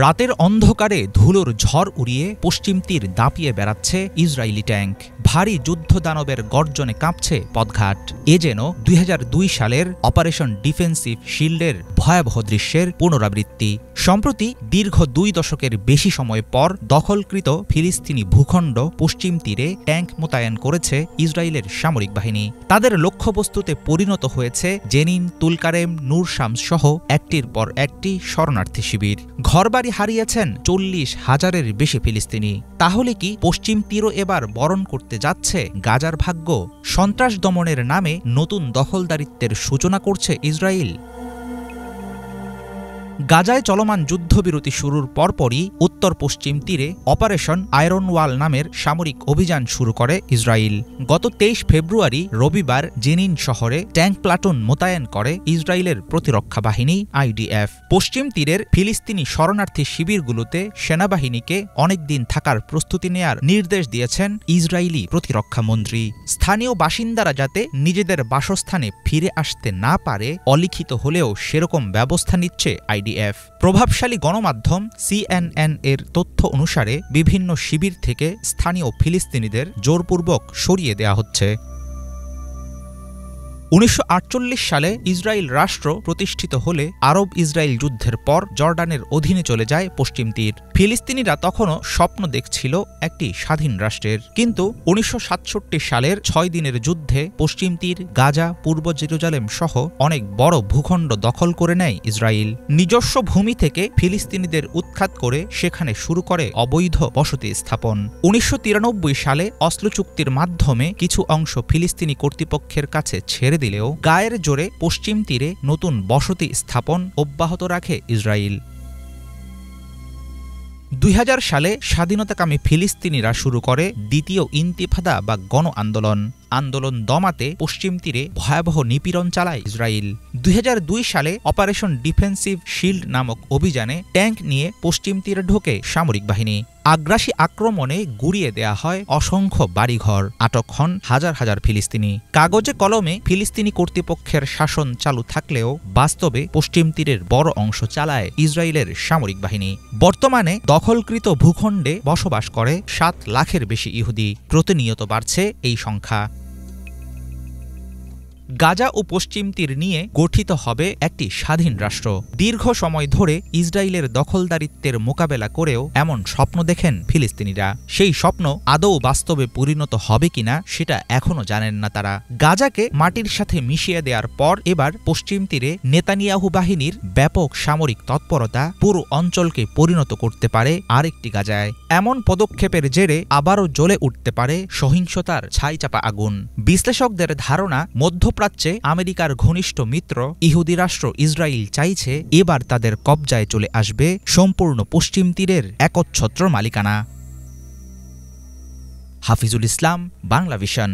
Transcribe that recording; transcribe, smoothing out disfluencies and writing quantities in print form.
রাতের অন্ধকারে ধুলোর ঝড় উড়িয়ে পশ্চিম তীর দাপিয়ে বেড়াচ্ছে ইসরায়েলি ট্যাঙ্ক। ভারী যুদ্ধদানবের গর্জনে কাঁপছে পথঘাট। এ যেন ২০০২ সালের অপারেশন ডিফেন্সিভ শিল্ডের ভয়াবহ দৃশ্যের পুনরাবৃত্তি। সম্প্রতি দীর্ঘ ২ দশকের বেশি সময় পর দখলকৃত ফিলিস্তিনি ভূখণ্ড পশ্চিম তীরে ট্যাঙ্ক মোতায়েন করেছে ইসরায়েলের সামরিক বাহিনী। তাদের লক্ষ্যবস্তুতে পরিণত হয়েছে জেনিন, তুলকারেম, নূর শামস সহ একটির পর একটি শরণার্থী শিবির। ঘরবাড়ি হারিয়েছেন ৪০,০০০-এর বেশি ফিলিস্তিনি। তাহলে কি পশ্চিম তীরও এবার বরণ করতে যাচ্ছে গাজার ভাগ্য? সন্ত্রাস দমনের নামে নতুন দখলদারিত্বের সূচনা করছে ইসরায়েল। গাজায় চলমান যুদ্ধবিরতি শুরুর পরপরই উত্তর পশ্চিম তীরে অপারেশন আয়রন ওয়াল নামের সামরিক অভিযান শুরু করে ইসরায়েল। গত ২৩ ফেব্রুয়ারি রবিবার জেনিন শহরে ট্যাঙ্ক প্লাটুন মোতায়েন করে ইসরায়েলের প্রতিরক্ষা বাহিনী IDF। পশ্চিম তীরের ফিলিস্তিনি শরণার্থী শিবিরগুলোতে সেনাবাহিনীকে অনেকদিন থাকার প্রস্তুতি নেয়ার নির্দেশ দিয়েছেন ইসরায়েলি প্রতিরক্ষা মন্ত্রী। স্থানীয় বাসিন্দারা যাতে নিজেদের বাসস্থানে ফিরে আসতে না পারে, অলিখিত হলেও সেরকম ব্যবস্থা নিচ্ছে IDF। প্রভাবশালী গণমাধ্যম CNN এর তথ্য অনুসারে বিভিন্ন শিবির থেকে স্থানীয় ফিলিস্তিনিদের জোরপূর্বক সরিয়ে দেয়া হচ্ছে। ১৯৪৮ সালে ইসরায়েল রাষ্ট্র প্রতিষ্ঠিত হলে আরব ইসরায়েল যুদ্ধের পর জর্ডানের অধীনে চলে যায় পশ্চিম তীর। ফিলিস্তিনিরা তখনও স্বপ্ন দেখছিল একটি স্বাধীন রাষ্ট্রের। কিন্তু ১৯৬৭ সালের ৬ দিনের যুদ্ধে পশ্চিম তীর, গাজা, পূর্ব জেরুজালেম সহ অনেক বড় ভূখণ্ড দখল করে নেয় ইসরায়েল। নিজস্ব ভূমি থেকে ফিলিস্তিনিদের উৎখাত করে সেখানে শুরু করে অবৈধ বসতি স্থাপন। ১৯৯৩ সালে অসলো চুক্তির মাধ্যমে কিছু অংশ ফিলিস্তিনি কর্তৃপক্ষের কাছে ছেড়ে দিলেও গায়ের জোরে পশ্চিম তীরে নতুন বসতি স্থাপন অব্যাহত রাখে ইসরায়েল। ২০০০ সালে স্বাধীনতাকামী ফিলিস্তিনিরা শুরু করে দ্বিতীয় ইন্তিফাদা বা গণ আন্দোলন। আন্দোলন দমাতে পশ্চিম তীরে ভয়াবহ নিপীড়ন চালায় ইসরায়েল। ২০০২ সালে অপারেশন ডিফেন্সিভ শিল্ড নামক অভিযানে ট্যাঙ্ক নিয়ে পশ্চিম তীরে ঢোকে সামরিক বাহিনী। আগ্রাসী আক্রমণে গুড়িয়ে দেয়া হয় অসংখ্য বাড়িঘর, আটক হন হাজার হাজার ফিলিস্তিনি। কাগজে কলমে ফিলিস্তিনি কর্তৃপক্ষের শাসন চালু থাকলেও বাস্তবে পশ্চিম তীরের বড় অংশ চালায় ইসরায়েলের সামরিক বাহিনী। বর্তমানে দখলকৃত ভূখণ্ডে বসবাস করে ৭ লাখের বেশি ইহুদি। প্রতিনিয়ত বাড়ছে এই সংখ্যা। গাজা ও পশ্চিম তীর নিয়ে গঠিত হবে একটি স্বাধীন রাষ্ট্র। দীর্ঘ সময় ধরে ইসরায়েলের দখলদারিত্বের মোকাবেলা করেও এমন স্বপ্ন দেখেন ফিলিস্তিনিরা। সেই স্বপ্ন আদৌ বাস্তবে পরিণত হবে কিনা সেটা এখনও জানেন না তারা। গাজাকে মাটির সাথে মিশিয়ে দেওয়ার পর এবার পশ্চিম তীরে নেতানিয়াহু বাহিনীর ব্যাপক সামরিক তৎপরতা পুরো অঞ্চলকে পরিণত করতে পারে আরেকটি গাজায়। এমন পদক্ষেপের জেরে আবারও জ্বলে উঠতে পারে সহিংসতার ছাইচাপা আগুন। বিশ্লেষকদের ধারণা, মধ্যপ্রাচ্যে আমেরিকার ঘনিষ্ঠ মিত্র ইহুদি রাষ্ট্র ইসরায়েল চাইছে এবার তাদের কবজায় চলে আসবে সম্পূর্ণ পশ্চিম তীরের একচ্ছত্র মালিকানা। হাফিজুল ইসলাম, বাংলা ভিশন।